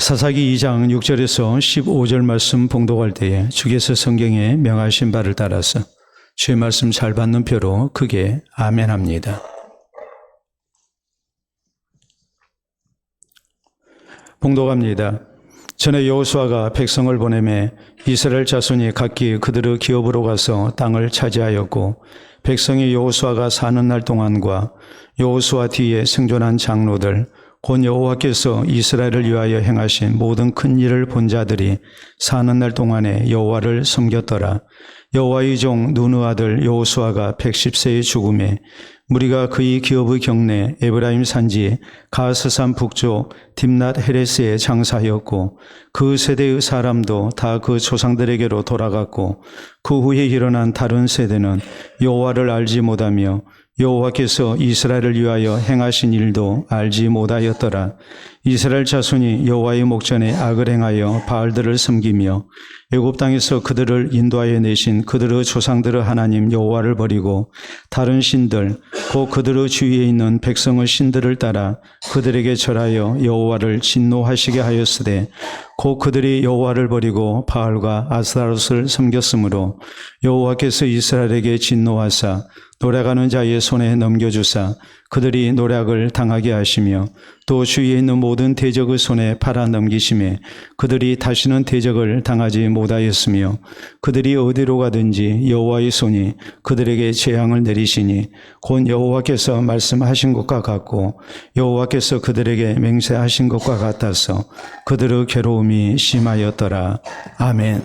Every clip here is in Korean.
사사기 2장 6절에서 15절 말씀 봉독할 때에 주께서 성경에 명하신 바를 따라서 주의 말씀 잘 받는 표로 크게 아멘합니다. 봉독합니다. 전에 여호수아가 백성을 보내매 이스라엘 자손이 각기 그들의 기업으로 가서 땅을 차지하였고, 백성이 여호수아가 사는 날 동안과 여호수아 뒤에 생존한 장로들 곧 여호와께서 이스라엘을 위하여 행하신 모든 큰 일을 본 자들이 사는 날 동안에 여호와를 섬겼더라. 여호와의 종 눈의 아들 여호수아가 110세의 죽음에 무리가 그의 기업의 경내 에브라임 산지 가스산 북쪽 딥낫 헤레스에 장사하였고, 그 세대의 사람도 다 그 조상들에게로 돌아갔고, 그 후에 일어난 다른 세대는 여호와를 알지 못하며 여호와께서 이스라엘을 위하여 행하신 일도 알지 못하였더라. 이스라엘 자손이 여호와의 목전에 악을 행하여 바알들을 섬기며 애굽 땅에서 그들을 인도하여 내신 그들의 조상들의 하나님 여호와를 버리고 다른 신들 곧 그들의 주위에 있는 백성의 신들을 따라 그들에게 절하여 여호와를 진노하시게 하였으되, 곧 그들이 여호와를 버리고 바알과 아스타롯을 섬겼으므로 여호와께서 이스라엘에게 진노하사 노략하는 자의 손에 넘겨주사 그들이 노략을 당하게 하시며, 또 주위에 있는 모든 대적의 손에 팔아 넘기심에 그들이 다시는 대적을 당하지 못하였으며, 그들이 어디로 가든지 여호와의 손이 그들에게 재앙을 내리시니 곧 여호와께서 말씀하신 것과 같고 여호와께서 그들에게 맹세하신 것과 같아서 그들의 괴로움이 심하였더라. 아멘.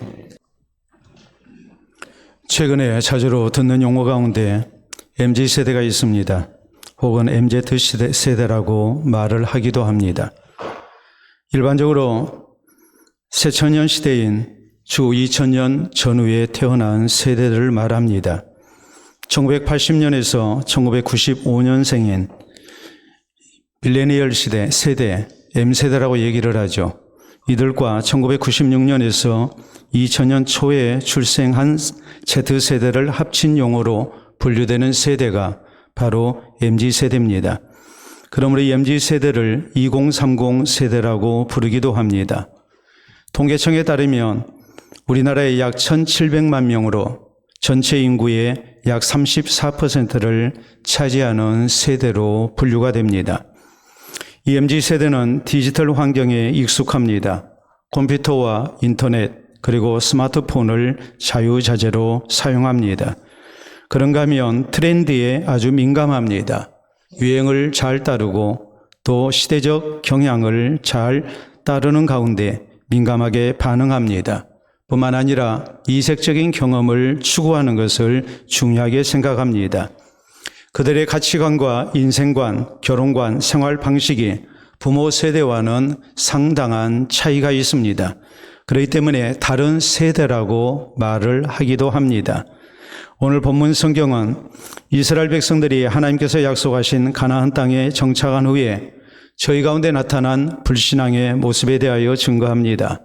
최근에 자주로 듣는 용어 가운데 MZ세대가 있습니다. 혹은 MZ세대라고 말을 하기도 합니다. 일반적으로 새천년 시대인 주 2000년 전후에 태어난 세대들을 말합니다. 1980년에서 1995년생인 밀레니얼 세대, M세대라고 얘기를 하죠. 이들과 1996년에서 2000년 초에 출생한 Z세대를 합친 용어로 분류되는 세대가 바로 MZ세대입니다. 그러므로 이 MZ세대를 2030 세대라고 부르기도 합니다. 통계청에 따르면 우리나라의 약 1700만 명으로 전체 인구의 약 34%를 차지하는 세대로 분류가 됩니다. 이 MZ세대는 디지털 환경에 익숙합니다. 컴퓨터와 인터넷 그리고 스마트폰을 자유자재로 사용합니다. 그런가 하면 트렌드에 아주 민감합니다. 유행을 잘 따르고 또 시대적 경향을 잘 따르는 가운데 민감하게 반응합니다. 뿐만 아니라 이색적인 경험을 추구하는 것을 중요하게 생각합니다. 그들의 가치관과 인생관, 결혼관, 생활 방식이 부모 세대와는 상당한 차이가 있습니다. 그렇기 때문에 다른 세대라고 말을 하기도 합니다. 오늘 본문 성경은 이스라엘 백성들이 하나님께서 약속하신 가나안 땅에 정착한 후에 저희 가운데 나타난 불신앙의 모습에 대하여 증거합니다.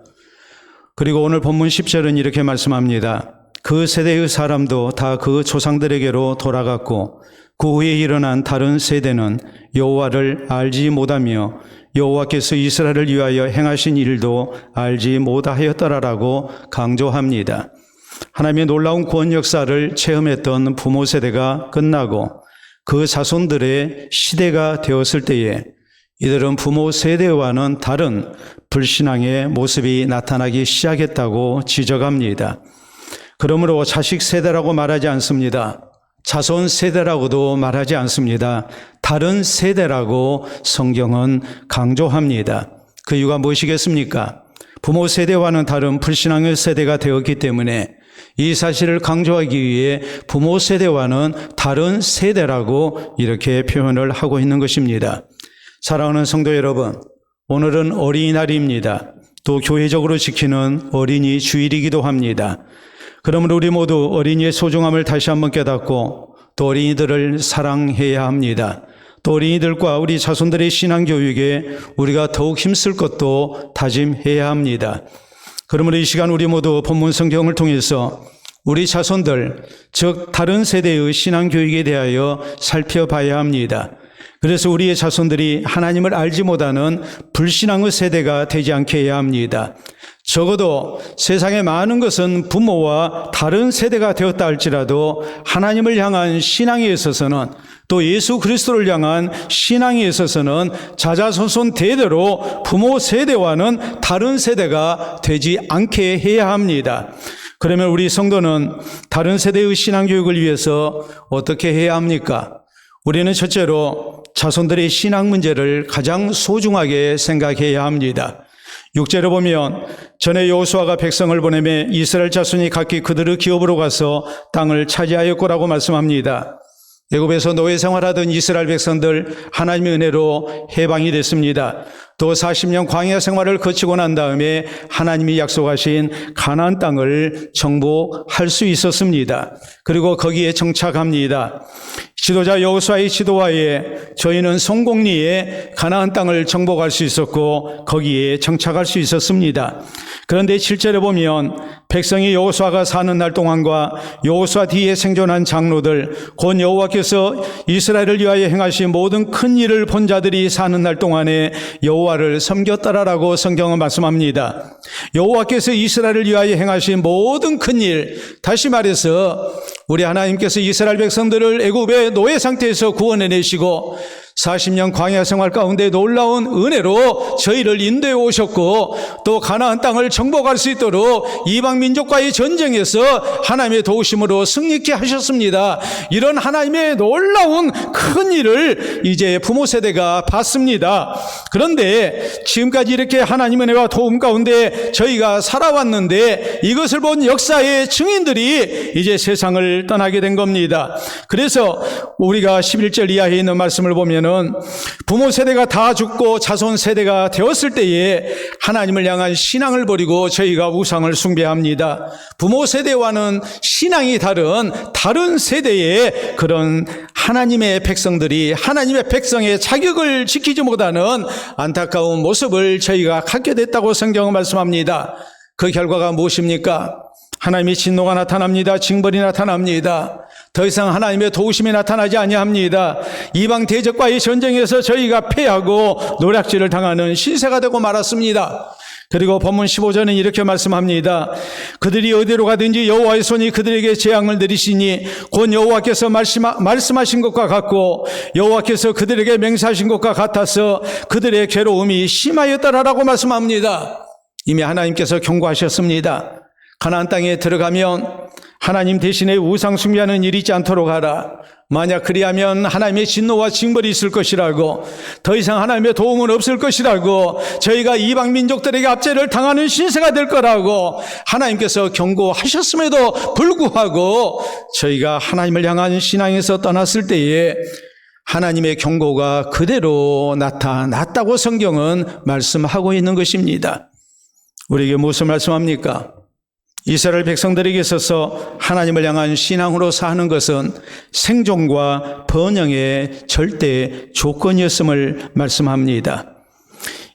그리고 오늘 본문 10절은 이렇게 말씀합니다. 그 세대의 사람도 다 그 조상들에게로 돌아갔고 그 후에 일어난 다른 세대는 여호와를 알지 못하며 여호와께서 이스라엘을 위하여 행하신 일도 알지 못하였더라라고 강조합니다. 하나님의 놀라운 구원 역사를 체험했던 부모 세대가 끝나고 그 자손들의 시대가 되었을 때에 이들은 부모 세대와는 다른 불신앙의 모습이 나타나기 시작했다고 지적합니다. 그러므로 자식 세대라고 말하지 않습니다. 자손 세대라고도 말하지 않습니다. 다른 세대라고 성경은 강조합니다. 그 이유가 무엇이겠습니까? 부모 세대와는 다른 불신앙의 세대가 되었기 때문에 이 사실을 강조하기 위해 부모 세대와는 다른 세대라고 이렇게 표현을 하고 있는 것입니다. 사랑하는 성도 여러분, 오늘은 어린이날입니다. 또 교회적으로 지키는 어린이 주일이기도 합니다. 그러므로 우리 모두 어린이의 소중함을 다시 한번 깨닫고 또 어린이들을 사랑해야 합니다. 또 어린이들과 우리 자손들의 신앙교육에 우리가 더욱 힘쓸 것도 다짐해야 합니다. 그러므로 이 시간 우리 모두 본문 성경을 통해서 우리 자손들, 즉 다른 세대의 신앙교육에 대하여 살펴봐야 합니다. 그래서 우리의 자손들이 하나님을 알지 못하는 불신앙의 세대가 되지 않게 해야 합니다. 적어도 세상의 많은 것은 부모와 다른 세대가 되었다 할지라도 하나님을 향한 신앙에 있어서는, 또 예수 그리스도를 향한 신앙에 있어서는 자자손손 대대로 부모 세대와는 다른 세대가 되지 않게 해야 합니다. 그러면 우리 성도는 다른 세대의 신앙교육을 위해서 어떻게 해야 합니까? 우리는 첫째로 자손들의 신앙 문제를 가장 소중하게 생각해야 합니다. 6절에 보면 전에 여호수아가 백성을 보내매 이스라엘 자손이 각기 그들의 기업으로 가서 땅을 차지하였고라고 말씀합니다. 애굽에서 노예 생활하던 이스라엘 백성들 하나님의 은혜로 해방이 됐습니다. 또 40년 광야 생활을 거치고 난 다음에 하나님이 약속하신 가나안 땅을 정복할 수 있었습니다. 그리고 거기에 정착합니다. 지도자 여호수아의 지도하에 저희는 성공리에 가나안 땅을 정복할 수 있었고 거기에 정착할 수 있었습니다. 그런데 7절에 보면 백성이 여호수아가 사는 날 동안과 여호수아 뒤에 생존한 장로들 곧 여호와께서 이스라엘을 위하여 행하신 모든 큰 일을 본 자들이 사는 날 동안에 여호와를 섬겼더라라고 성경은 말씀합니다. 여호와께서 이스라엘을 위하여 행하신 모든 큰 일, 다시 말해서 우리 하나님께서 이스라엘 백성들을 애굽의 노예 상태에서 구원해내시고 40년 광야 생활 가운데 놀라운 은혜로 저희를 인도해 오셨고 또 가나안 땅을 정복할 수 있도록 이방 민족과의 전쟁에서 하나님의 도우심으로 승리케 하셨습니다. 이런 하나님의 놀라운 큰 일을 이제 부모 세대가 봤습니다. 그런데 지금까지 이렇게 하나님의 은혜와 도움 가운데 저희가 살아왔는데 이것을 본 역사의 증인들이 이제 세상을 떠나게 된 겁니다. 그래서 우리가 11절 이하에 있는 말씀을 보면 부모 세대가 다 죽고 자손 세대가 되었을 때에 하나님을 향한 신앙을 버리고 저희가 우상을 숭배합니다. 부모 세대와는 신앙이 다른 세대의 그런 하나님의 백성들이 하나님의 백성의 자격을 지키지 못하는 안타까운 모습을 저희가 갖게 됐다고 성경은 말씀합니다. 그 결과가 무엇입니까? 하나님의 진노가 나타납니다. 징벌이 나타납니다. 더 이상 하나님의 도우심이 나타나지 아니합니다. 이방 대적과의 전쟁에서 저희가 패하고 노략질을 당하는 신세가 되고 말았습니다. 그리고 본문 15절은 이렇게 말씀합니다. 그들이 어디로 가든지 여호와의 손이 그들에게 재앙을 내리시니 곧 여호와께서 말씀하신 것과 같고 여호와께서 그들에게 맹세하신 것과 같아서 그들의 괴로움이 심하였더라라고 말씀합니다. 이미 하나님께서 경고하셨습니다. 가나안 땅에 들어가면 하나님 대신에 우상 숭배하는 일이 있지 않도록 하라. 만약 그리하면 하나님의 진노와 징벌이 있을 것이라고, 더 이상 하나님의 도움은 없을 것이라고, 저희가 이방 민족들에게 압제를 당하는 신세가 될 거라고 하나님께서 경고하셨음에도 불구하고 저희가 하나님을 향한 신앙에서 떠났을 때에 하나님의 경고가 그대로 나타났다고 성경은 말씀하고 있는 것입니다. 우리에게 무엇을 말씀합니까? 이스라엘 백성들에게 있어서 하나님을 향한 신앙으로 사는 것은 생존과 번영의 절대 조건이었음을 말씀합니다.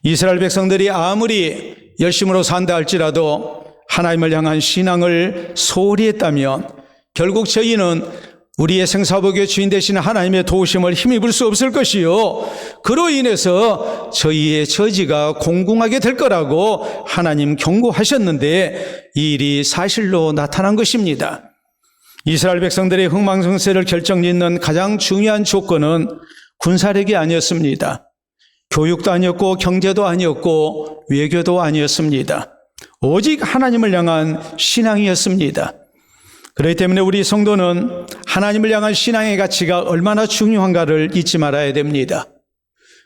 이스라엘 백성들이 아무리 열심으로 산다 할지라도 하나님을 향한 신앙을 소홀히 했다면 결국 저희는 우리의 생사복의 주인 되시는 하나님의 도우심을 힘입을 수 없을 것이요, 그로 인해서 저희의 처지가 공공하게 될 거라고 하나님 경고하셨는데 이 일이 사실로 나타난 것입니다. 이스라엘 백성들의 흥망성쇠를 결정짓는 가장 중요한 조건은 군사력이 아니었습니다. 교육도 아니었고 경제도 아니었고 외교도 아니었습니다. 오직 하나님을 향한 신앙이었습니다. 그렇기 때문에 우리 성도는 하나님을 향한 신앙의 가치가 얼마나 중요한가를 잊지 말아야 됩니다.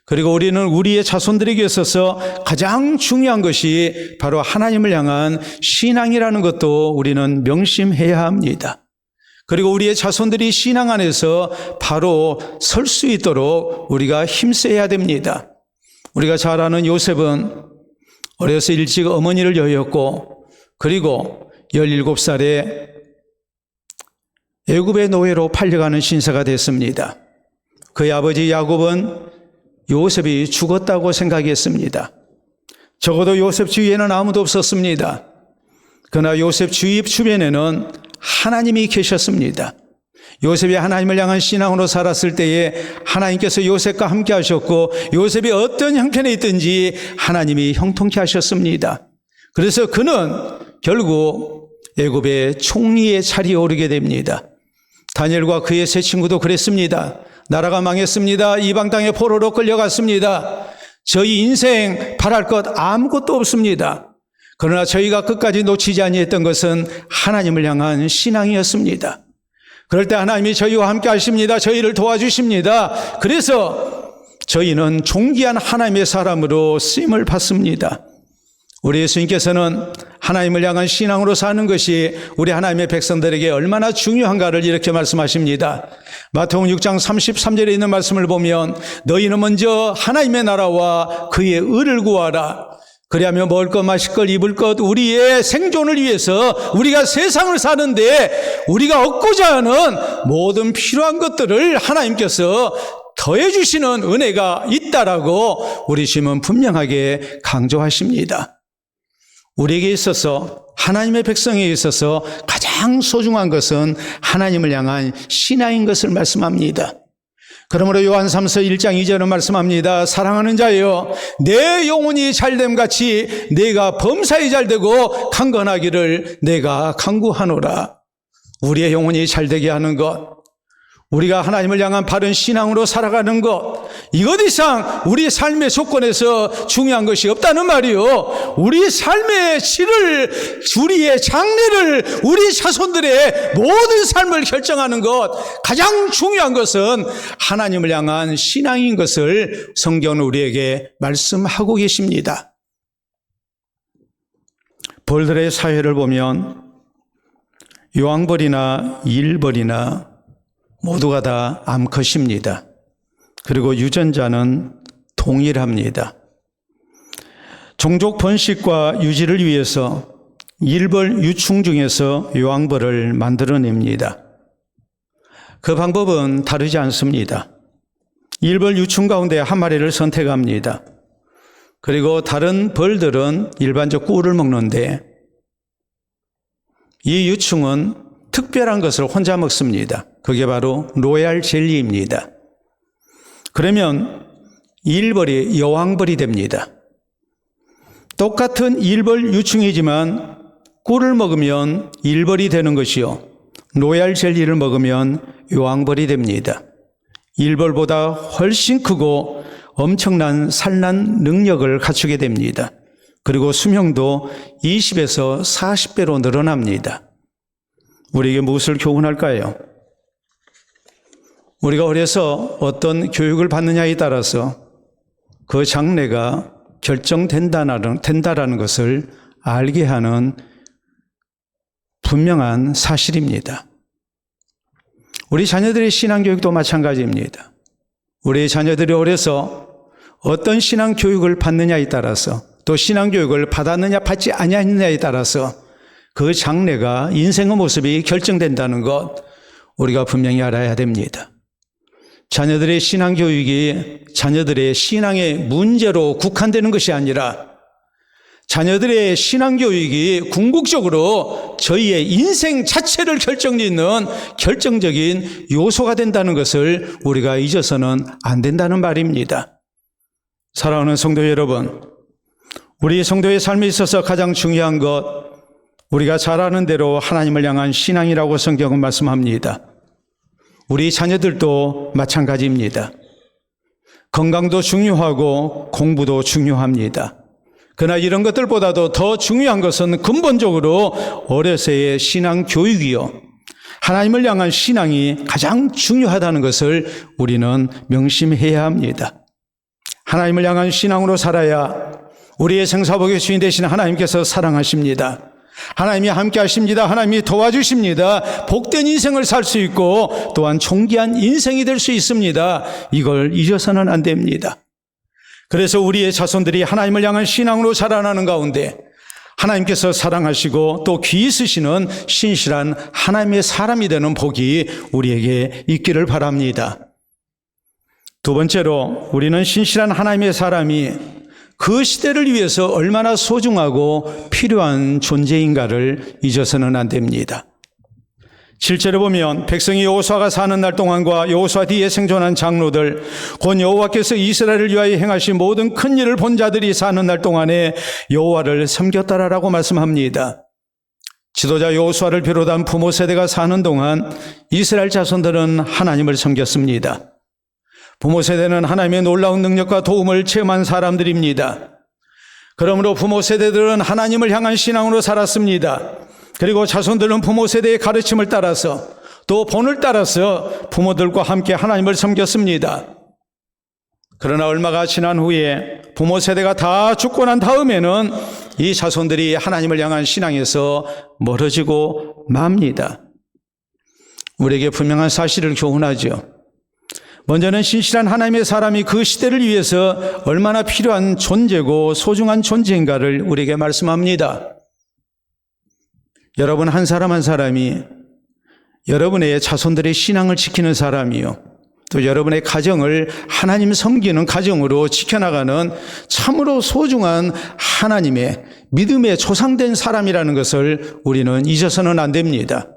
그리고 우리는 우리의 자손들에게 있어서 가장 중요한 것이 바로 하나님을 향한 신앙이라는 것도 우리는 명심해야 합니다. 그리고 우리의 자손들이 신앙 안에서 바로 설 수 있도록 우리가 힘써야 됩니다. 우리가 잘 아는 요셉은 어려서 일찍 어머니를 여였고 그리고 17살에 애굽의 노예로 팔려가는 신세가 됐습니다. 그의 아버지 야곱은 요셉이 죽었다고 생각했습니다. 적어도 요셉 주위에는 아무도 없었습니다. 그러나 요셉 주변에는 하나님이 계셨습니다. 요셉이 하나님을 향한 신앙으로 살았을 때에 하나님께서 요셉과 함께 하셨고 요셉이 어떤 형편에 있든지 하나님이 형통케 하셨습니다. 그래서 그는 결국 애굽의 총리의 자리에 오르게 됩니다. 다니엘과 그의 세 친구도 그랬습니다. 나라가 망했습니다. 이방 땅에 포로로 끌려갔습니다. 저희 인생 바랄 것 아무것도 없습니다. 그러나 저희가 끝까지 놓치지 아니했던 것은 하나님을 향한 신앙이었습니다. 그럴 때 하나님이 저희와 함께 하십니다. 저희를 도와주십니다. 그래서 저희는 존귀한 하나님의 사람으로 쓰임을 받습니다. 우리 예수님께서는 하나님을 향한 신앙으로 사는 것이 우리 하나님의 백성들에게 얼마나 중요한가를 이렇게 말씀하십니다. 마태복음 6장 33절에 있는 말씀을 보면 너희는 먼저 하나님의 나라와 그의 의를 구하라. 그리하면 먹을 것, 마실 것, 입을 것, 우리의 생존을 위해서 우리가 세상을 사는데 우리가 얻고자 하는 모든 필요한 것들을 하나님께서 더해 주시는 은혜가 있다라고 우리 주님은 분명하게 강조하십니다. 우리에게 있어서 하나님의 백성에 있어서 가장 소중한 것은 하나님을 향한 신앙인 것을 말씀합니다. 그러므로 요한 3서 1장 2절은 말씀합니다. 사랑하는 자여 내 영혼이 잘됨 같이 내가 범사에 잘되고 강건하기를 내가 간구하노라. 우리의 영혼이 잘되게 하는 것, 우리가 하나님을 향한 바른 신앙으로 살아가는 것, 이것 이상 우리 삶의 조건에서 중요한 것이 없다는 말이요. 우리 삶의 질을, 우리의 장래를, 우리 자손들의 모든 삶을 결정하는 것, 가장 중요한 것은 하나님을 향한 신앙인 것을 성경은 우리에게 말씀하고 계십니다. 벌들의 사회를 보면 요왕벌이나 일벌이나 모두가 다 암컷입니다. 그리고 유전자는 동일합니다. 종족 번식과 유지를 위해서 일벌 유충 중에서 요왕벌을 만들어냅니다. 그 방법은 다르지 않습니다. 일벌 유충 가운데 한 마리를 선택합니다. 그리고 다른 벌들은 일반적 꿀을 먹는데 이 유충은 특별한 것을 혼자 먹습니다. 그게 바로 로얄 젤리입니다. 그러면 일벌이 여왕벌이 됩니다. 똑같은 일벌 유충이지만 꿀을 먹으면 일벌이 되는 것이요, 로얄 젤리를 먹으면 여왕벌이 됩니다. 일벌보다 훨씬 크고 엄청난 산란 능력을 갖추게 됩니다. 그리고 수명도 20에서 40배로 늘어납니다. 우리에게 무엇을 교훈할까요? 우리가 어려서 어떤 교육을 받느냐에 따라서 그 장래가 결정된다라는 것을 알게 하는 분명한 사실입니다. 우리 자녀들의 신앙교육도 마찬가지입니다. 우리 자녀들이 어려서 어떤 신앙교육을 받느냐에 따라서, 또 신앙교육을 받았느냐 받지 아니하느냐에 따라서 그 장래가, 인생의 모습이 결정된다는 것, 우리가 분명히 알아야 됩니다. 자녀들의 신앙교육이 자녀들의 신앙의 문제로 국한되는 것이 아니라 자녀들의 신앙교육이 궁극적으로 저희의 인생 자체를 결정짓는 결정적인 요소가 된다는 것을 우리가 잊어서는 안 된다는 말입니다. 사랑하는 성도 여러분, 우리 성도의 삶에 있어서 가장 중요한 것, 우리가 잘 아는 대로 하나님을 향한 신앙이라고 성경은 말씀합니다. 우리 자녀들도 마찬가지입니다. 건강도 중요하고 공부도 중요합니다. 그러나 이런 것들보다도 더 중요한 것은 근본적으로 어려서의 신앙 교육이요, 하나님을 향한 신앙이 가장 중요하다는 것을 우리는 명심해야 합니다. 하나님을 향한 신앙으로 살아야 우리의 생사복의 주인 되신 하나님께서 사랑하십니다. 하나님이 함께 하십니다. 하나님이 도와주십니다. 복된 인생을 살 수 있고 또한 존귀한 인생이 될 수 있습니다. 이걸 잊어서는 안 됩니다. 그래서 우리의 자손들이 하나님을 향한 신앙으로 자라나는 가운데 하나님께서 사랑하시고 또 귀히 쓰시는 신실한 하나님의 사람이 되는 복이 우리에게 있기를 바랍니다. 두 번째로, 우리는 신실한 하나님의 사람이 그 시대를 위해서 얼마나 소중하고 필요한 존재인가를 잊어서는 안 됩니다. 실제로 보면 백성이 여호수아가 사는 날 동안과 여호수아 뒤에 생존한 장로들, 곧 여호와께서 이스라엘을 위하여 행하신 모든 큰 일을 본 자들이 사는 날 동안에 여호와를 섬겼다라고 말씀합니다. 지도자 여호수아를 비롯한 부모 세대가 사는 동안 이스라엘 자손들은 하나님을 섬겼습니다. 부모 세대는 하나님의 놀라운 능력과 도움을 체험한 사람들입니다. 그러므로 부모 세대들은 하나님을 향한 신앙으로 살았습니다. 그리고 자손들은 부모 세대의 가르침을 따라서 또 본을 따라서 부모들과 함께 하나님을 섬겼습니다. 그러나 얼마가 지난 후에 부모 세대가 다 죽고 난 다음에는 이 자손들이 하나님을 향한 신앙에서 멀어지고 맙니다. 우리에게 분명한 사실을 교훈하죠. 먼저는 신실한 하나님의 사람이 그 시대를 위해서 얼마나 필요한 존재고 소중한 존재인가를 우리에게 말씀합니다. 여러분 한 사람 한 사람이 여러분의 자손들의 신앙을 지키는 사람이요, 또 여러분의 가정을 하나님 섬기는 가정으로 지켜나가는 참으로 소중한 하나님의 믿음에 조상된 사람이라는 것을 우리는 잊어서는 안 됩니다.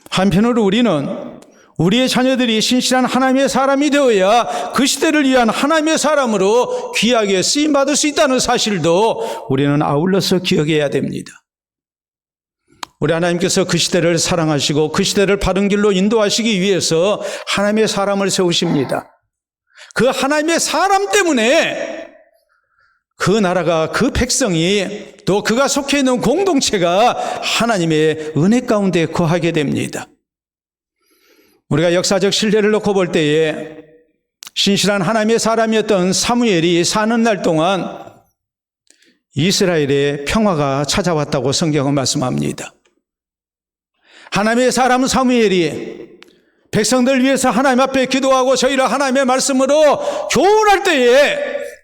한편으로 우리는 우리의 자녀들이 신실한 하나님의 사람이 되어야 그 시대를 위한 하나님의 사람으로 귀하게 쓰임받을 수 있다는 사실도 우리는 아울러서 기억해야 됩니다. 우리 하나님께서 그 시대를 사랑하시고 그 시대를 바른 길로 인도하시기 위해서 하나님의 사람을 세우십니다. 그 하나님의 사람 때문에 그 나라가, 그 백성이, 또 그가 속해 있는 공동체가 하나님의 은혜 가운데 거하게 됩니다. 우리가 역사적 신뢰를 놓고 볼 때에 신실한 하나님의 사람이었던 사무엘이 사는 날 동안 이스라엘에 평화가 찾아왔다고 성경은 말씀합니다. 하나님의 사람 사무엘이 백성들 위해서 하나님 앞에 기도하고 저희를 하나님의 말씀으로 교훈할 때에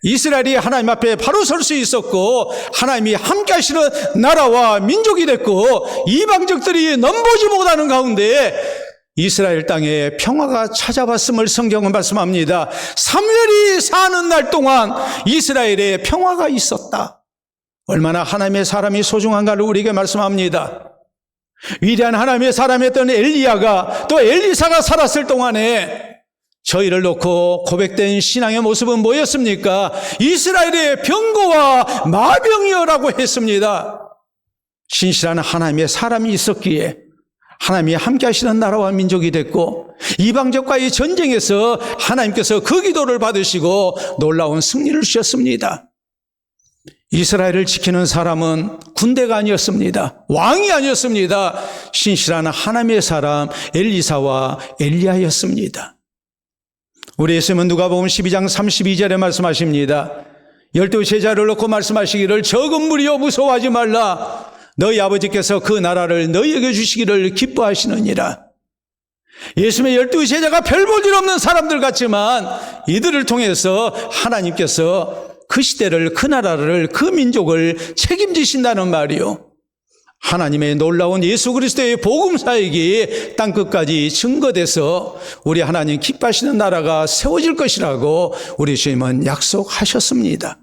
이스라엘이 하나님 앞에 바로 설 수 있었고 하나님이 함께 하시는 나라와 민족이 됐고 이방적들이 넘보지 못하는 가운데 이스라엘 땅에 평화가 찾아왔음을 성경은 말씀합니다. 사무엘이 사는 날 동안 이스라엘에 평화가 있었다. 얼마나 하나님의 사람이 소중한가를 우리에게 말씀합니다. 위대한 하나님의 사람이었던 엘리야가 또 엘리사가 살았을 동안에 저희를 놓고 고백된 신앙의 모습은 뭐였습니까? 이스라엘의 병거와 마병이여라고 했습니다. 신실한 하나님의 사람이 있었기에 하나님이 함께 하시는 나라와 민족이 됐고 이방적과의 전쟁에서 하나님께서 그 기도를 받으시고 놀라운 승리를 주셨습니다. 이스라엘을 지키는 사람은 군대가 아니었습니다. 왕이 아니었습니다. 신실한 하나님의 사람 엘리사와 엘리야였습니다. 우리 예수님은 누가복음 12장 32절에 말씀하십니다. 12 제자를 놓고 말씀하시기를 적은 무리여 무서워하지 말라. 너희 아버지께서 그 나라를 너희에게 주시기를 기뻐하시느니라. 예수님의 12 제자가 별 볼 일 없는 사람들 같지만 이들을 통해서 하나님께서 그 시대를, 그 나라를, 그 민족을 책임지신다는 말이요. 하나님의 놀라운 예수 그리스도의 복음 사역이 땅끝까지 증거돼서 우리 하나님 기뻐하시는 나라가 세워질 것이라고 우리 주님은 약속하셨습니다.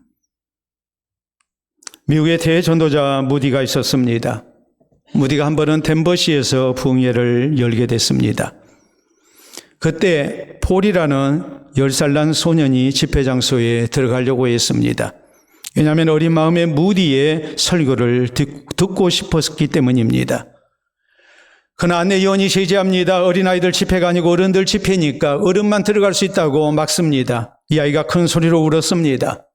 미국의 대전도자 무디가 있었습니다. 무디가 한 번은 덴버시에서 부흥회를 열게 됐습니다. 그때 폴이라는 10살 난 소년이 집회 장소에 들어가려고 했습니다. 왜냐하면 어린 마음에 무디의 설교를 듣고 싶었기 때문입니다. 그러나 안내위원이 제지합니다. 어린아이들 집회가 아니고 어른들 집회니까 어른만 들어갈 수 있다고 막습니다. 이 아이가 큰 소리로 울었습니다.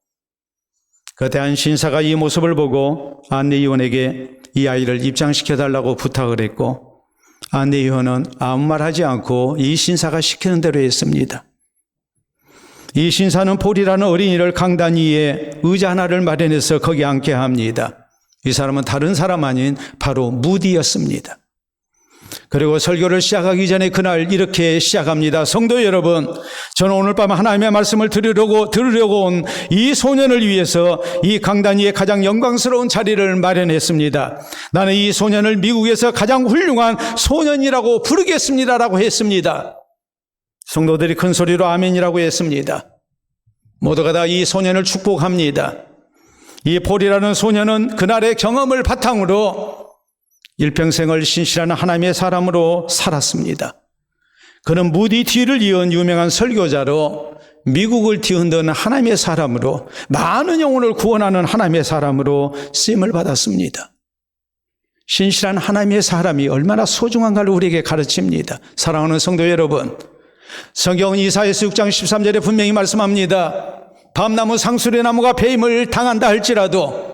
그때 한 신사가 이 모습을 보고 안내위원에게 이 아이를 입장시켜달라고 부탁을 했고 안내위원은 아무 말 하지 않고 이 신사가 시키는 대로 했습니다. 이 신사는 폴이라는 어린이를 강단 위에 의자 하나를 마련해서 거기 앉게 합니다. 이 사람은 다른 사람 아닌 바로 무디였습니다. 그리고 설교를 시작하기 전에 그날 이렇게 시작합니다. 성도 여러분, 저는 오늘 밤 하나님의 말씀을 들으려고 온 이 소년을 위해서 이 강단 위에 가장 영광스러운 자리를 마련했습니다. 나는 이 소년을 미국에서 가장 훌륭한 소년이라고 부르겠습니다라고 했습니다. 성도들이 큰 소리로 아멘이라고 했습니다. 모두가 다 이 소년을 축복합니다. 이 폴이라는 소년은 그날의 경험을 바탕으로 일평생을 신실한 하나님의 사람으로 살았습니다. 그는 무디 뒤를 이은 유명한 설교자로 미국을 뒤흔든 하나님의 사람으로 많은 영혼을 구원하는 하나님의 사람으로 쓰임을 받았습니다. 신실한 하나님의 사람이 얼마나 소중한가를 우리에게 가르칩니다. 사랑하는 성도 여러분, 성경은 이사야서 6장 13절에 분명히 말씀합니다. 밤나무 상수리나무가 배임을 당한다 할지라도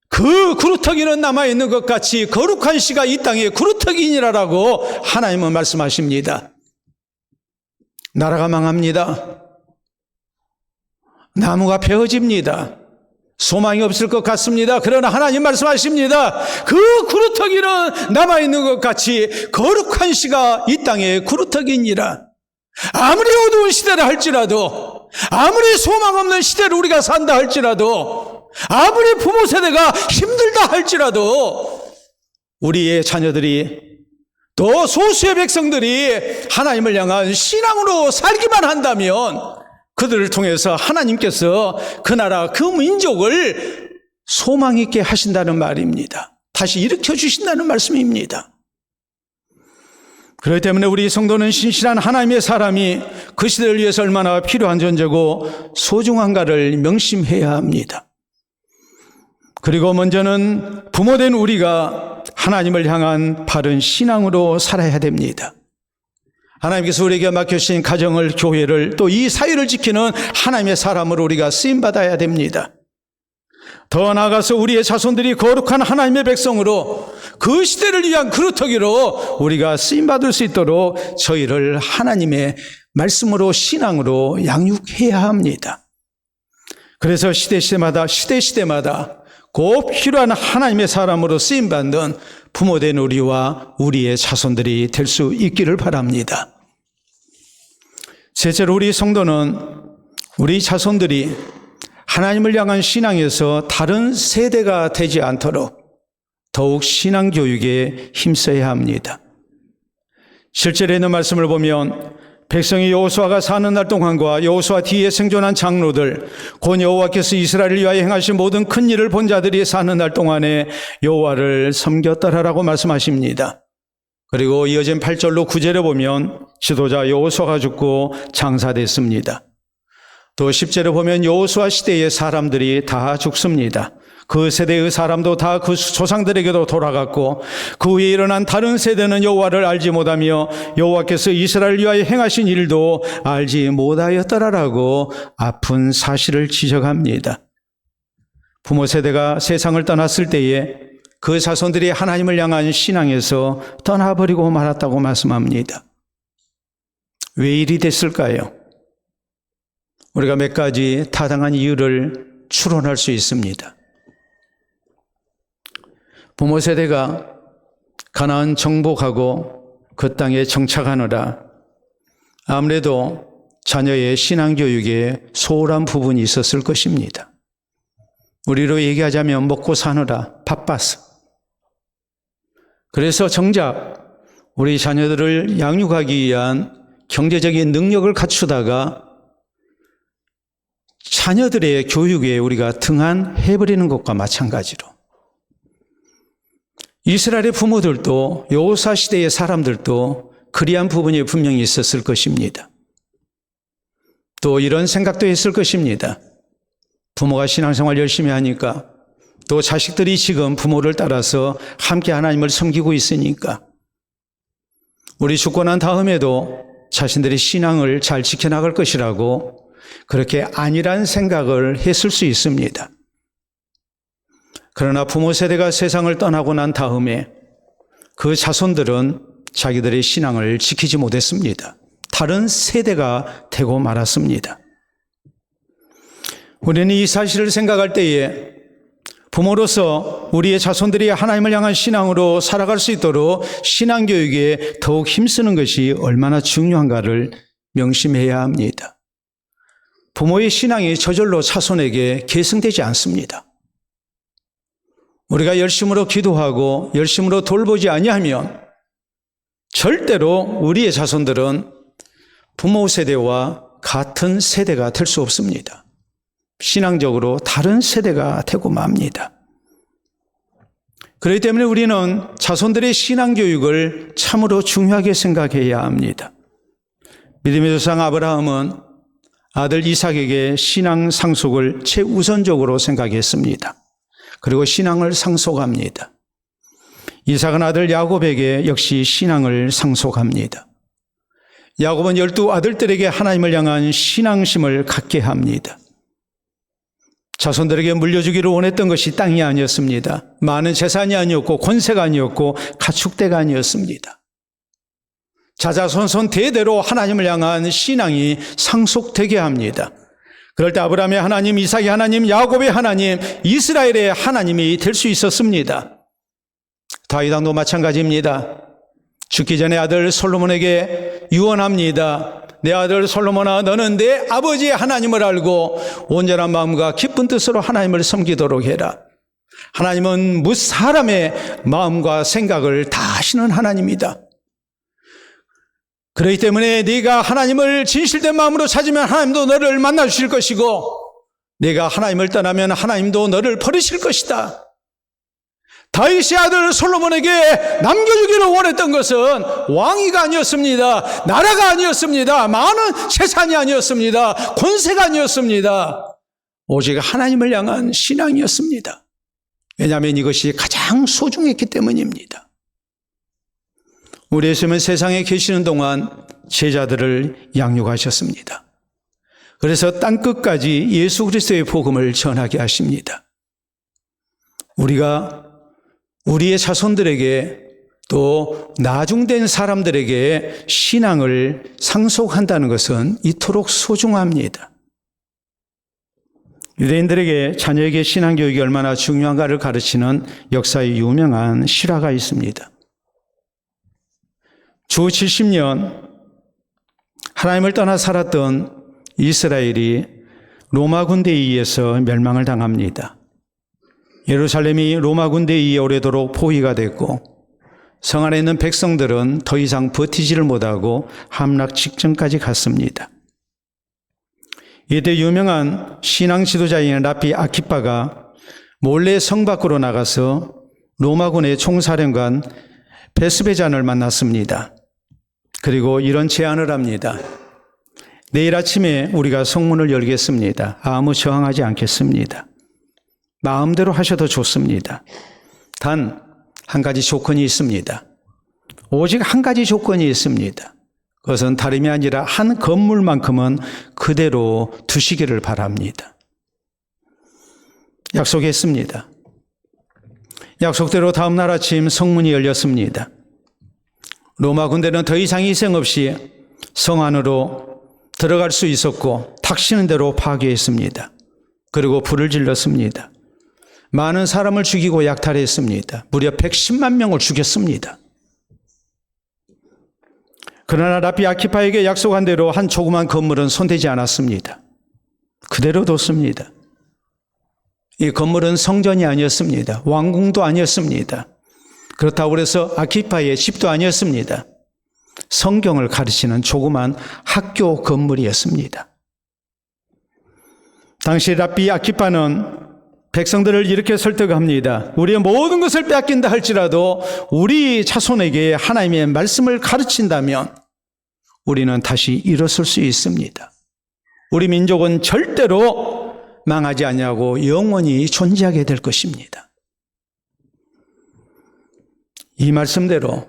그 구루터기는 남아있는 것 같이 거룩한 씨가 이 땅에 구루터기니라라고 하나님은 말씀하십니다. 나라가 망합니다. 나무가 베어집니다. 소망이 없을 것 같습니다. 그러나 하나님 말씀하십니다. 그 구루터기는 남아있는 것 같이 거룩한 씨가 이 땅에 구루터기니라. 아무리 어두운 시대라 할지라도, 아무리 소망 없는 시대를 우리가 산다 할지라도, 아무리 부모 세대가 힘들다 할지라도 우리의 자녀들이 또 소수의 백성들이 하나님을 향한 신앙으로 살기만 한다면 그들을 통해서 하나님께서 그 나라, 그 민족을 소망 있게 하신다는 말입니다. 다시 일으켜 주신다는 말씀입니다. 그렇기 때문에 우리 성도는 신실한 하나님의 사람이 그 시대를 위해서 얼마나 필요한 존재고 소중한가를 명심해야 합니다. 그리고 먼저는 부모된 우리가 하나님을 향한 바른 신앙으로 살아야 됩니다. 하나님께서 우리에게 맡겨주신 가정을, 교회를, 또 이 사회를 지키는 하나님의 사람으로 우리가 쓰임받아야 됩니다. 더 나아가서 우리의 자손들이 거룩한 하나님의 백성으로 그 시대를 위한 그루터기로 우리가 쓰임받을 수 있도록 저희를 하나님의 말씀으로, 신앙으로 양육해야 합니다. 그래서 시대시대마다 꼭 필요한 하나님의 사람으로 쓰임받는 부모된 우리와 우리의 자손들이 될 수 있기를 바랍니다. 셋째로 우리 성도는 우리 자손들이 하나님을 향한 신앙에서 다른 세대가 되지 않도록 더욱 신앙교육에 힘써야 합니다. 실제로 있는 말씀을 보면 백성이 여호수아가 사는 날 동안과 여호수아 뒤에 생존한 장로들, 곧 여호와께서 이스라엘을 위하여 행하신 모든 큰 일을 본 자들이 사는 날 동안에 여호와를 섬겼더라라고 말씀하십니다. 그리고 이어진 8절로 9절에 보면 지도자 여호수아가 죽고 장사됐습니다. 또 10절에 보면 여호수아 시대의 사람들이 다 죽습니다. 그 세대의 사람도 다 그 조상들에게도 돌아갔고 그 위에 일어난 다른 세대는 여호와를 알지 못하며 여호와께서 이스라엘을 위하여 행하신 일도 알지 못하였더라라고 아픈 사실을 지적합니다. 부모 세대가 세상을 떠났을 때에 그 자손들이 하나님을 향한 신앙에서 떠나버리고 말았다고 말씀합니다. 왜 이리 됐을까요? 우리가 몇 가지 타당한 이유를 추론할 수 있습니다. 부모 세대가 가나안 정복하고 그 땅에 정착하느라 아무래도 자녀의 신앙교육에 소홀한 부분이 있었을 것입니다. 우리로 얘기하자면 먹고 사느라 바빴어. 그래서 정작 우리 자녀들을 양육하기 위한 경제적인 능력을 갖추다가 자녀들의 교육에 우리가 등한해버리는 것과 마찬가지로 이스라엘의 부모들도 여호수아 시대의 사람들도 그리한 부분이 분명히 있었을 것입니다. 또 이런 생각도 했을 것입니다. 부모가 신앙생활 열심히 하니까 또 자식들이 지금 부모를 따라서 함께 하나님을 섬기고 있으니까 우리 죽고 난 다음에도 자신들의 신앙을 잘 지켜나갈 것이라고 그렇게 안일한 생각을 했을 수 있습니다. 그러나 부모 세대가 세상을 떠나고 난 다음에 그 자손들은 자기들의 신앙을 지키지 못했습니다. 다른 세대가 되고 말았습니다. 우리는 이 사실을 생각할 때에 부모로서 우리의 자손들이 하나님을 향한 신앙으로 살아갈 수 있도록 신앙교육에 더욱 힘쓰는 것이 얼마나 중요한가를 명심해야 합니다. 부모의 신앙이 저절로 자손에게 계승되지 않습니다. 우리가 열심으로 기도하고 열심으로 돌보지 아니하면 절대로 우리의 자손들은 부모 세대와 같은 세대가 될 수 없습니다. 신앙적으로 다른 세대가 되고 맙니다. 그렇기 때문에 우리는 자손들의 신앙교육을 참으로 중요하게 생각해야 합니다. 믿음의 조상 아브라함은 아들 이삭에게 신앙 상속을 최우선적으로 생각했습니다. 그리고 신앙을 상속합니다. 이삭은 아들 야곱에게 역시 신앙을 상속합니다. 야곱은 12아들들에게 하나님을 향한 신앙심을 갖게 합니다. 자손들에게 물려주기를 원했던 것이 땅이 아니었습니다. 많은 재산이 아니었고 권세가 아니었고 가축대가 아니었습니다. 자자손손 대대로 하나님을 향한 신앙이 상속되게 합니다. 그럴 때 아브라함의 하나님, 이삭의 하나님, 야곱의 하나님, 이스라엘의 하나님이 될 수 있었습니다. 다윗 왕도 마찬가지입니다. 죽기 전에 아들 솔로몬에게 유언합니다. 내 아들 솔로몬아, 너는 내 아버지의 하나님을 알고 온전한 마음과 기쁜 뜻으로 하나님을 섬기도록 해라. 하나님은 무사람의 마음과 생각을 다 아시는 하나님이다. 그렇기 때문에 네가 하나님을 진실된 마음으로 찾으면 하나님도 너를 만나 주실 것이고, 네가 하나님을 떠나면 하나님도 너를 버리실 것이다. 다윗의 아들 솔로몬에게 남겨주기를 원했던 것은 왕위가 아니었습니다. 나라가 아니었습니다. 많은 재산이 아니었습니다. 권세가 아니었습니다. 오직 하나님을 향한 신앙이었습니다. 왜냐하면 이것이 가장 소중했기 때문입니다. 우리 예수님은 세상에 계시는 동안 제자들을 양육하셨습니다. 그래서 땅끝까지 예수 그리스도의 복음을 전하게 하십니다. 우리가 우리의 자손들에게 또 나중된 사람들에게 신앙을 상속한다는 것은 이토록 소중합니다. 유대인들에게 자녀에게 신앙교육이 얼마나 중요한가를 가르치는 역사의 유명한 실화가 있습니다. 주 70년 하나님을 떠나 살았던 이스라엘이 로마 군대에 의해서 멸망을 당합니다. 예루살렘이 로마 군대에 의해 오래도록 포위가 됐고 성 안에 있는 백성들은 더 이상 버티지를 못하고 함락 직전까지 갔습니다. 이때 유명한 신앙 지도자인 라비 아키파가 몰래 성 밖으로 나가서 로마군의 총사령관 베스베잔을 만났습니다. 그리고 이런 제안을 합니다. 내일 아침에 우리가 성문을 열겠습니다. 아무 저항하지 않겠습니다. 마음대로 하셔도 좋습니다. 단 한 가지 조건이 있습니다. 오직 한 가지 조건이 있습니다. 그것은 다름이 아니라 한 건물만큼은 그대로 두시기를 바랍니다. 약속했습니다. 약속대로 다음 날 아침 성문이 열렸습니다. 로마 군대는 더 이상 희생 없이 성 안으로 들어갈 수 있었고 닥치는 대로 파괴했습니다. 그리고 불을 질렀습니다. 많은 사람을 죽이고 약탈했습니다. 무려 110만 명을 죽였습니다. 그러나 라비 아키파에게 약속한 대로 한 조그만 건물은 손대지 않았습니다. 그대로 뒀습니다. 이 건물은 성전이 아니었습니다. 왕궁도 아니었습니다. 그렇다고 해서 아키파의 집도 아니었습니다. 성경을 가르치는 조그만 학교 건물이었습니다. 당시 라비 아키파는 백성들을 이렇게 설득합니다. 우리의 모든 것을 빼앗긴다 할지라도 우리 자손에게 하나님의 말씀을 가르친다면 우리는 다시 일어설 수 있습니다. 우리 민족은 절대로 망하지 아니하고 영원히 존재하게 될 것입니다. 이 말씀대로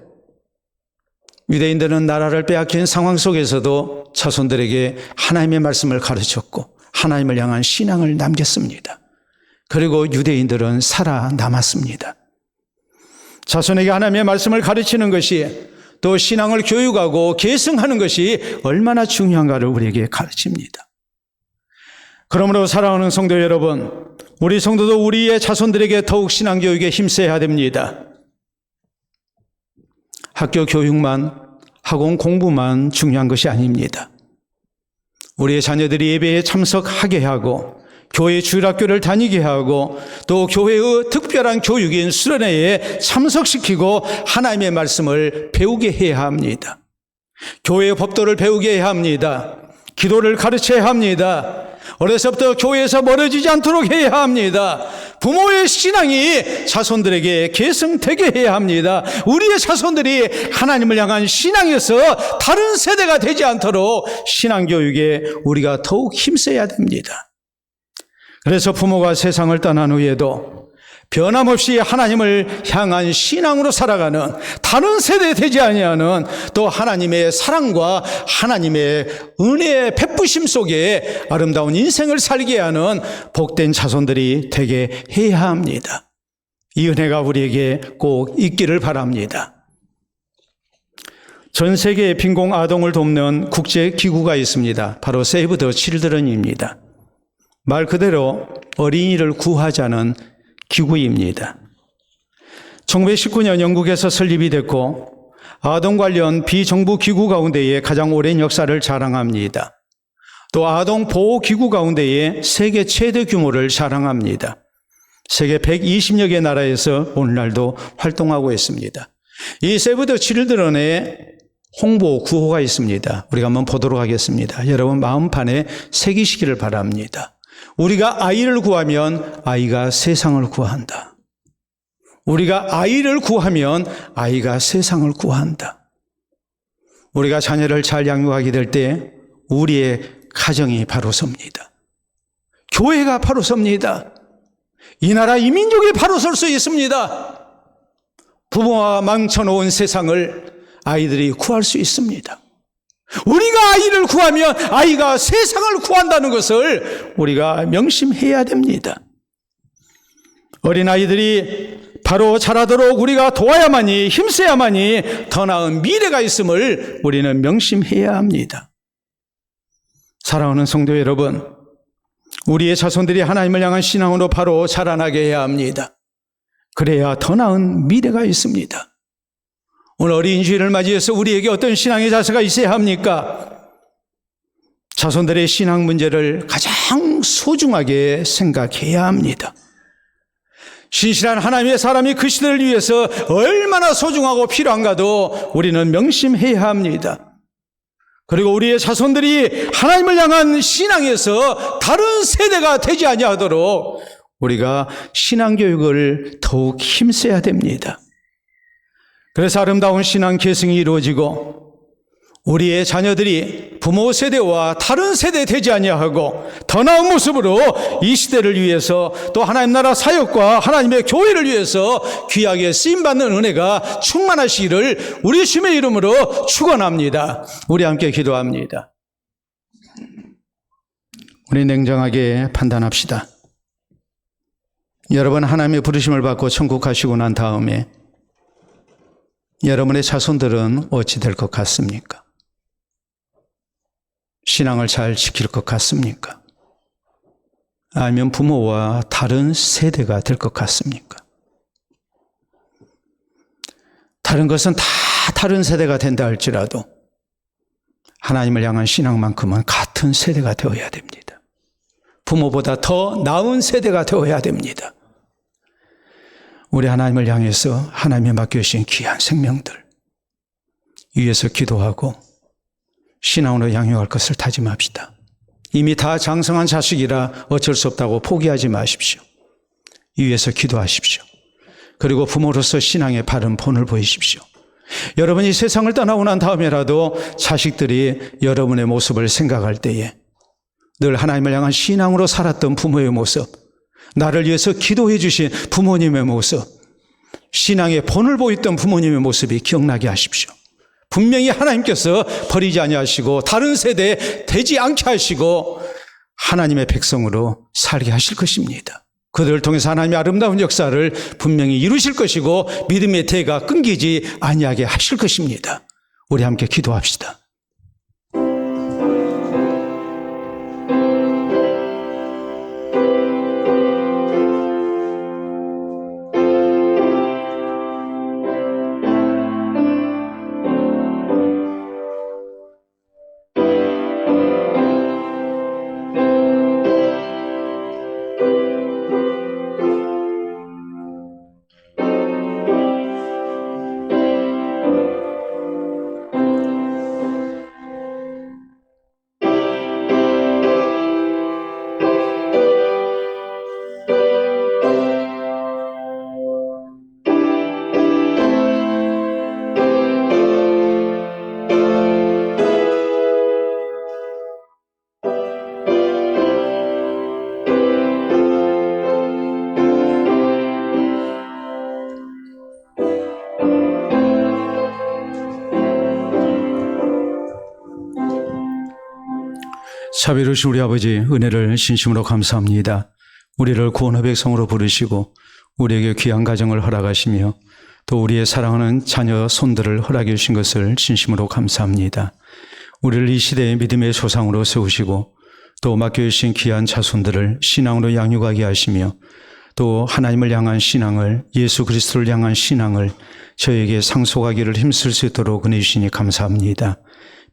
유대인들은 나라를 빼앗긴 상황 속에서도 자손들에게 하나님의 말씀을 가르쳤고 하나님을 향한 신앙을 남겼습니다. 그리고 유대인들은 살아남았습니다. 자손에게 하나님의 말씀을 가르치는 것이 또 신앙을 교육하고 계승하는 것이 얼마나 중요한가를 우리에게 가르칩니다. 그러므로 사랑하는 성도 여러분, 우리 성도도 우리의 자손들에게 더욱 신앙교육에 힘써야 됩니다. 학교 교육만, 학원 공부만 중요한 것이 아닙니다. 우리의 자녀들이 예배에 참석하게 하고 교회 주일학교를 다니게 하고 또 교회의 특별한 교육인 수련회에 참석시키고 하나님의 말씀을 배우게 해야 합니다. 교회의 법도를 배우게 해야 합니다. 기도를 가르쳐야 합니다. 어려서부터 교회에서 멀어지지 않도록 해야 합니다. 부모의 신앙이 자손들에게 계승되게 해야 합니다. 우리의 자손들이 하나님을 향한 신앙에서 다른 세대가 되지 않도록 신앙교육에 우리가 더욱 힘써야 됩니다. 그래서 부모가 세상을 떠난 후에도 변함없이 하나님을 향한 신앙으로 살아가는 다른 세대 되지 아니하는 또 하나님의 사랑과 하나님의 은혜의 베푸심 속에 아름다운 인생을 살게 하는 복된 자손들이 되게 해야 합니다. 이 은혜가 우리에게 꼭 있기를 바랍니다. 전 세계의 빈곤 아동을 돕는 국제기구가 있습니다. 바로 세이브 더 칠드런입니다. 말 그대로 어린이를 구하자는 기구입니다. 1919년 영국에서 설립이 됐고 아동 관련 비정부 기구 가운데에 가장 오랜 역사를 자랑합니다. 또 아동 보호 기구 가운데에 세계 최대 규모를 자랑합니다. 세계 120여 개 나라에서 오늘날도 활동하고 있습니다. 이 세이브 더 칠드런의 홍보 구호가 있습니다. 우리가 한번 보도록 하겠습니다. 여러분 마음판에 새기시기를 바랍니다. 우리가 아이를 구하면 아이가 세상을 구한다. 우리가 아이를 구하면 아이가 세상을 구한다. 우리가 자녀를 잘 양육하게 될 때 우리의 가정이 바로 섭니다. 교회가 바로 섭니다. 이 나라 이 민족이 바로 설 수 있습니다. 부모와 망쳐놓은 세상을 아이들이 구할 수 있습니다. 우리가 아이를 구하면 아이가 세상을 구한다는 것을 우리가 명심해야 됩니다. 어린아이들이 바로 자라도록 우리가 도와야만이, 힘써야만이 더 나은 미래가 있음을 우리는 명심해야 합니다. 사랑하는 성도 여러분, 우리의 자손들이 하나님을 향한 신앙으로 바로 자라나게 해야 합니다. 그래야 더 나은 미래가 있습니다. 오늘 어린 주일을 맞이해서 우리에게 어떤 신앙의 자세가 있어야 합니까? 자손들의 신앙 문제를 가장 소중하게 생각해야 합니다. 신실한 하나님의 사람이 그 시대를 위해서 얼마나 소중하고 필요한가도 우리는 명심해야 합니다. 그리고 우리의 자손들이 하나님을 향한 신앙에서 다른 세대가 되지 아니하도록 우리가 신앙교육을 더욱 힘써야 됩니다. 그래서 아름다운 신앙 계승이 이루어지고 우리의 자녀들이 부모 세대와 다른 세대 되지 아니하고 더 나은 모습으로 이 시대를 위해서 또 하나님 나라 사역과 하나님의 교회를 위해서 귀하게 쓰임받는 은혜가 충만하시기를 우리 주님의 이름으로 축원합니다. 우리 함께 기도합니다. 우리 냉정하게 판단합시다. 여러분 하나님의 부르심을 받고 천국 가시고 난 다음에 여러분의 자손들은 어찌 될 것 같습니까? 신앙을 잘 지킬 것 같습니까? 아니면 부모와 다른 세대가 될 것 같습니까? 다른 것은 다 다른 세대가 된다 할지라도 하나님을 향한 신앙만큼은 같은 세대가 되어야 됩니다. 부모보다 더 나은 세대가 되어야 됩니다. 우리 하나님을 향해서 하나님이 맡겨주신 귀한 생명들 위해서 기도하고 신앙으로 양육할 것을 다짐합시다. 이미 다 장성한 자식이라 어쩔 수 없다고 포기하지 마십시오. 이 위해서 기도하십시오. 그리고 부모로서 신앙의 바른 본을 보이십시오. 여러분이 세상을 떠나고 난 다음에라도 자식들이 여러분의 모습을 생각할 때에 늘 하나님을 향한 신앙으로 살았던 부모의 모습, 나를 위해서 기도해 주신 부모님의 모습, 신앙의 본을 보였던 부모님의 모습이 기억나게 하십시오. 분명히 하나님께서 버리지 아니하시고 다른 세대에 되지 않게 하시고 하나님의 백성으로 살게 하실 것입니다. 그들을 통해서 하나님의 아름다운 역사를 분명히 이루실 것이고 믿음의 대가 끊기지 아니하게 하실 것입니다. 우리 함께 기도합시다. 자비로우신 우리 아버지, 은혜를 진심으로 감사합니다. 우리를 구원의 백성으로 부르시고 우리에게 귀한 가정을 허락하시며 또 우리의 사랑하는 자녀 손들을 허락해 주신 것을 진심으로 감사합니다. 우리를 이 시대의 믿음의 조상으로 세우시고 또 맡겨주신 귀한 자손들을 신앙으로 양육하게 하시며 또 하나님을 향한 신앙을, 예수 그리스도를 향한 신앙을 저에게 상속하기를 힘쓸 수 있도록 은혜 주시니 감사합니다.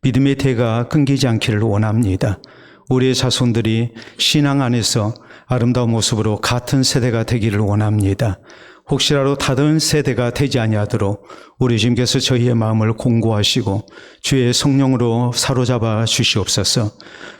믿음의 대가 끊기지 않기를 원합니다. 우리의 자손들이 신앙 안에서 아름다운 모습으로 같은 세대가 되기를 원합니다. 혹시라도 다른 세대가 되지 아니하도록 우리 주님께서 저희의 마음을 공고하시고 주의 성령으로 사로잡아 주시옵소서.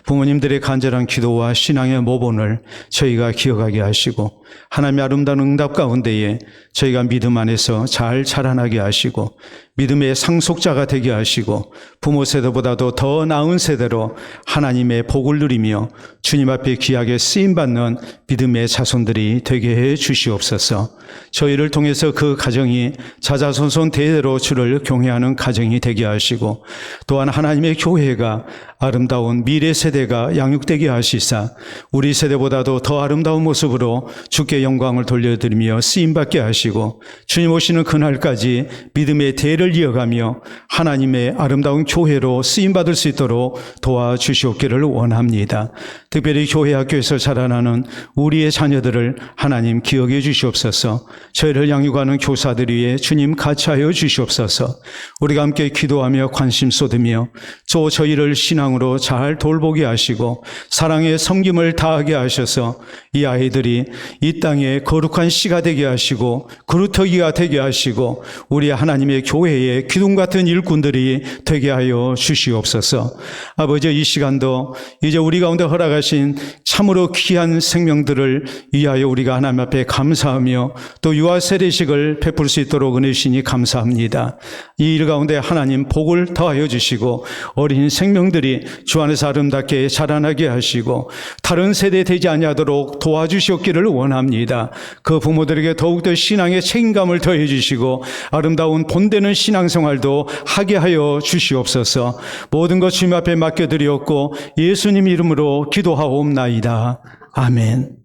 부모님들의 간절한 기도와 신앙의 모본을 저희가 기억하게 하시고 하나님의 아름다운 응답 가운데에 저희가 믿음 안에서 잘 자라나게 하시고 믿음의 상속자가 되게 하시고 부모 세대보다도 더 나은 세대로 하나님의 복을 누리며 주님 앞에 귀하게 쓰임받는 믿음의 자손들이 되게 해 주시옵소서. 저희를 통해서 그 가정이 자자손손 대대로 주를 경외하는 가정이 되게 하시고 또한 하나님의 교회가 아름다운 미래 세대가 양육되게 하시사 우리 세대보다도 더 아름다운 모습으로 주께 영광을 돌려드리며 쓰임받게 하시고 주님 오시는 그날까지 믿음의 대를 이어가며 하나님의 아름다운 교회로 쓰임받을 수 있도록 도와주시옵기를 원합니다. 특별히 교회 학교에서 자라나는 우리의 자녀들을 하나님 기억해 주시옵소서. 저희를 양육하는 교사들 위해 주님 같이하여 주시옵소서. 우리가 함께 기도하며 관심 쏟으며 또 저희를 신앙으로 잘 돌보게 하시고 사랑의 섬김을 다하게 하셔서 이 아이들이 이 땅에 거룩한 씨가 되게 하시고 그루터기가 되게 하시고 우리 하나님의 교회의 기둥 같은 일꾼들이 되게 하여 주시옵소서. 아버지, 이 시간도 이제 우리 가운데 허락하신 참으로 귀한 생명들을 위하여 우리가 하나님 앞에 감사하며 또 유아 세례식을 베풀 수 있도록 은혜 주시니 감사합니다. 이 일 가운데 하나님 복을 더하여 주시고 어린 생명들이 주 안에서 아름답게 자라나게 하시고 다른 세대 되지 아니하도록 도와주시옵기를 원합니다. 그 부모들에게 더욱더 신앙의 책임감을 더해 주시고 아름다운 본되는 신앙생활도 하게 하여 주시옵소서. 모든 것 주님 앞에 맡겨드리었고 예수님 이름으로 기도하옵나이다. 아멘.